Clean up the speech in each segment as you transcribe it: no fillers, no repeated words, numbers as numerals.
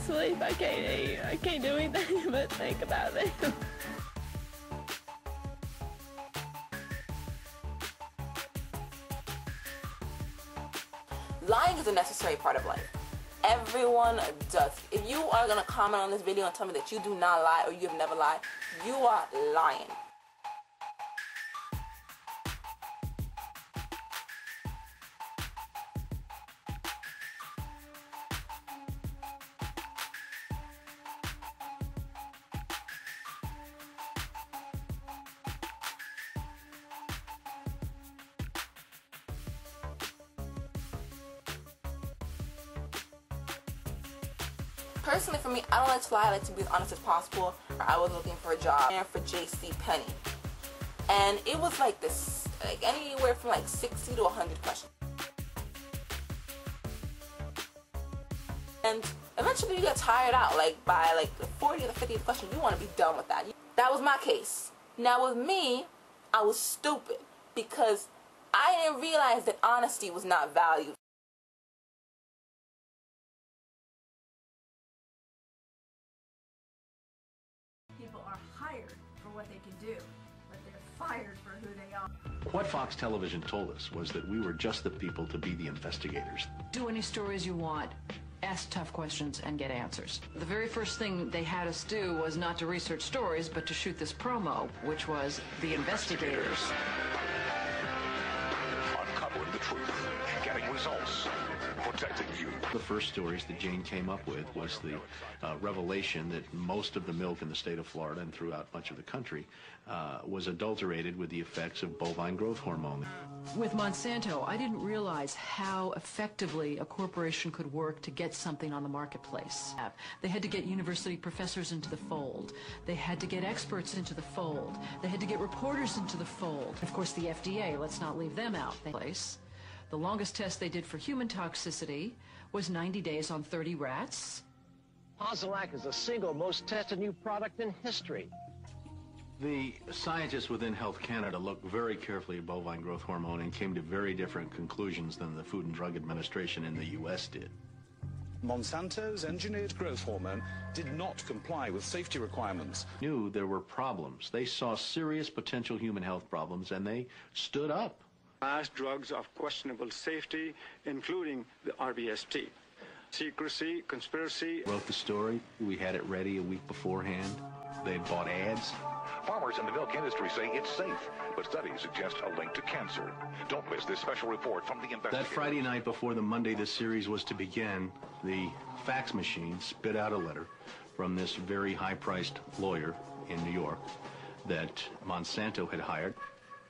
sleep, I can't eat, I can't do anything but think about them. Lying is a necessary part of life. Everyone does. If you are going to comment on this video and tell me that you do not lie or you have never lied, you are lying. Personally, for me, I don't like to lie. I like to be as honest as possible. I was looking for a job for J.C. Penney, and it was like this, like anywhere from like 60 to 100 questions. And eventually, you get tired out. Like by like the 40th or 50th question, you want to be done with that. That was my case. Now with me, I was stupid because I didn't realize that honesty was not valued. People are hired for what they can do, but they're fired for who they are. What Fox Television told us was that we were just the people to be the investigators. Do any stories you want, ask tough questions, and get answers. The very first thing they had us do was not to research stories, but to shoot this promo, which was The Investigators. Uncovering the truth, getting results, protecting you. The first stories that Jane came up with was the revelation that most of the milk in the state of Florida and throughout much of the country was adulterated with the effects of bovine growth hormone. With Monsanto, I didn't realize how effectively a corporation could work to get something on the marketplace. They had to get university professors into the fold. They had to get experts into the fold. They had to get reporters into the fold. Of course, the FDA, let's not leave them out. The longest test they did for human toxicity was 90 days on 30 rats. Ozilac is the single most tested new product in history. The scientists within Health Canada looked very carefully at bovine growth hormone and came to very different conclusions than the Food and Drug Administration in the U.S. did. Monsanto's engineered growth hormone did not comply with safety requirements. Knew there were problems. They saw serious potential human health problems, and they stood up. Drugs of questionable safety, including the RBST. Secrecy, conspiracy. Wrote the story. We had it ready a week beforehand. They had bought ads. Farmers in the milk industry say it's safe, but studies suggest a link to cancer. Don't miss this special report from the investigators. That Friday night before the Monday this series was to begin, the fax machine spit out a letter from this very high-priced lawyer in New York that Monsanto had hired.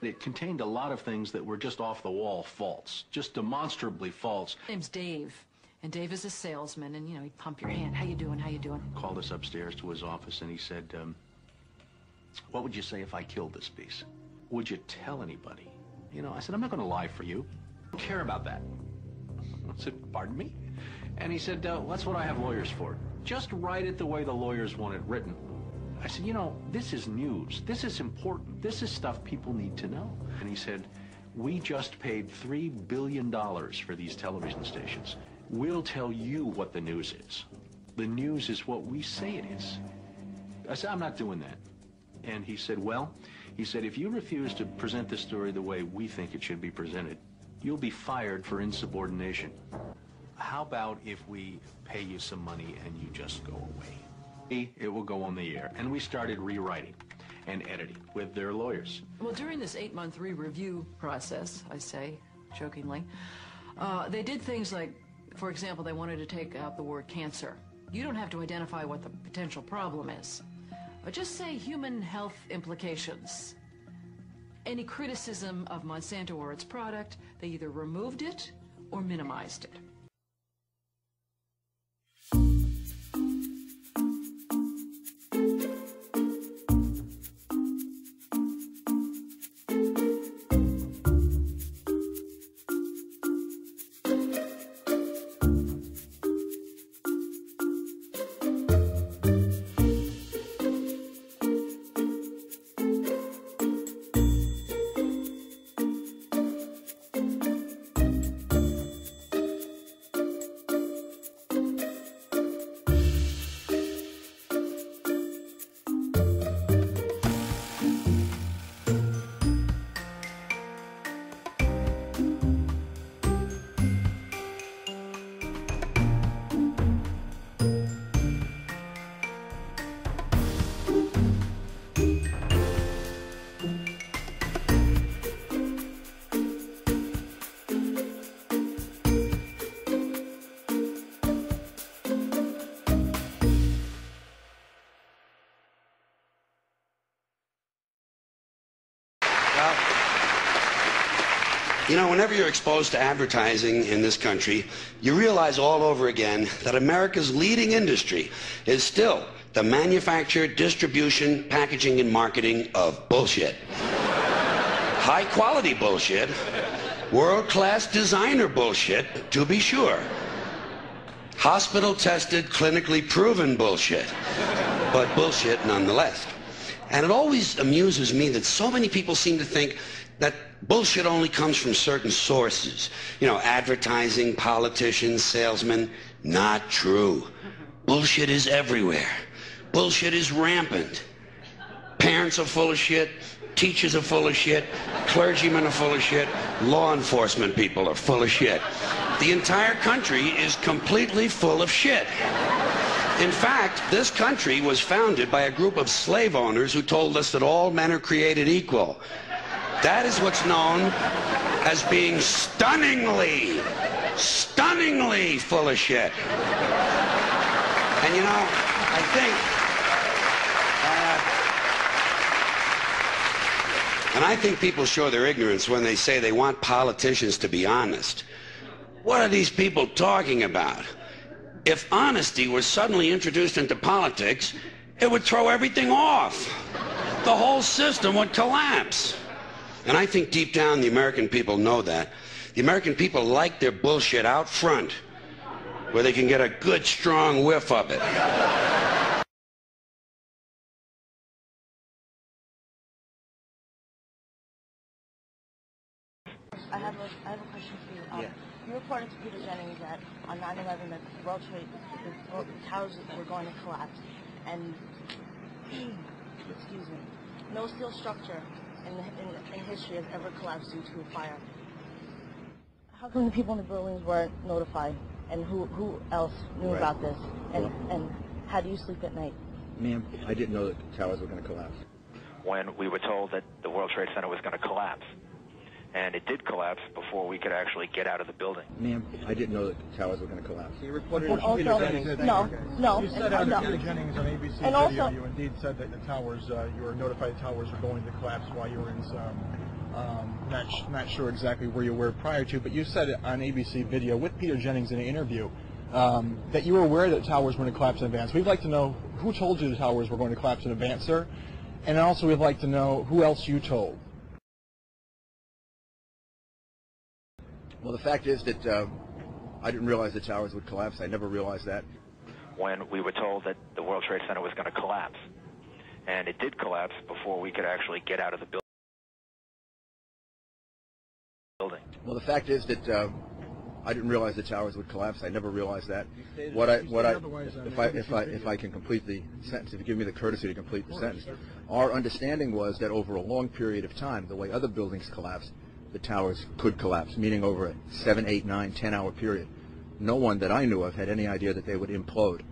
It contained a lot of things that were just off-the-wall false, just demonstrably false. My name's Dave, and Dave is a salesman, and, you know, he'd pump your hand. How you doing? How you doing? Called us upstairs to his office, and he said, what would you say if I killed this piece? Would you tell anybody? You know, I said, I'm not going to lie for you. I don't care about that. I said, pardon me? And he said, that's what I have lawyers for. Just write it the way the lawyers want it written. I said, you know, this is news. This is important. This is stuff people need to know. And he said, we just paid $3 billion for these television stations. We'll tell you what the news is. The news is what we say it is. I said, I'm not doing that. And he said, well, he said, if you refuse to present the story the way we think it should be presented, you'll be fired for insubordination. How about if we pay you some money and you just go away? It will go on the air. And we started rewriting and editing with their lawyers. Well, during this 8-month re-review process, I say jokingly, they did things like, for example, they wanted to take out the word cancer. You don't have to identify what the potential problem is, but just say human health implications. Any criticism of Monsanto or its product, they either removed it or minimized it. You know, whenever you're exposed to advertising in this country, you realize all over again that America's leading industry is still the manufacture, distribution, packaging, and marketing of bullshit. High-quality bullshit, world-class designer bullshit, to be sure. Hospital-tested, clinically proven bullshit, but bullshit nonetheless. And it always amuses me that so many people seem to think that bullshit only comes from certain sources. You know, advertising, politicians, salesmen. Not true. Bullshit is everywhere. Bullshit is rampant. Parents are full of shit. Teachers are full of shit. Clergymen are full of shit. Law enforcement people are full of shit. The entire country is completely full of shit. In fact, this country was founded by a group of slave owners who told us that all men are created equal. That is what's known as being stunningly full of shit. And you know, I think people show their ignorance when they say they want politicians to be honest. What are these people talking about? If honesty were suddenly introduced into politics, it would throw everything off. The whole system would collapse. And I think deep down the American people know that. The American people like their bullshit out front, where they can get a good, strong whiff of it. I have a question for you. Yeah. You reported to Peter Jennings that on 9/11 that the World Trade, the towers were going to collapse, and excuse me, no steel structure in history has ever collapsed due to a fire. How come the people in the buildings weren't notified, and who else knew about this, and how do you sleep at night? Ma'am, I didn't know that the towers were going to collapse. When we were told that the World Trade Center was going to collapse. And it did collapse before we could actually get out of the building. Ma'am, I didn't know that the towers were going to collapse. You reported and also, Peter Jennings. No. You said on Peter Jennings on ABC and video, also, you indeed said that the towers, you were notified the towers were going to collapse while you were in some, not sure exactly where you were prior to, but you said it on ABC video with Peter Jennings in an interview that you were aware that the towers were going to collapse in advance. We'd like to know who told you the towers were going to collapse in advance, sir, and also we'd like to know who else you told. Well, the fact is that I didn't realize the towers would collapse. I never realized that. When we were told that the World Trade Center was going to collapse. And it did collapse before we could actually get out of the building. Well, the fact is that I didn't realize the towers would collapse. I never realized that. If I can complete the sentence, if you give me the courtesy to complete the sentence, our understanding was that over a long period of time, the way other buildings collapsed, the towers could collapse, meaning over a 7, 8, 9, 10-hour period. No one that I knew of had any idea that they would implode.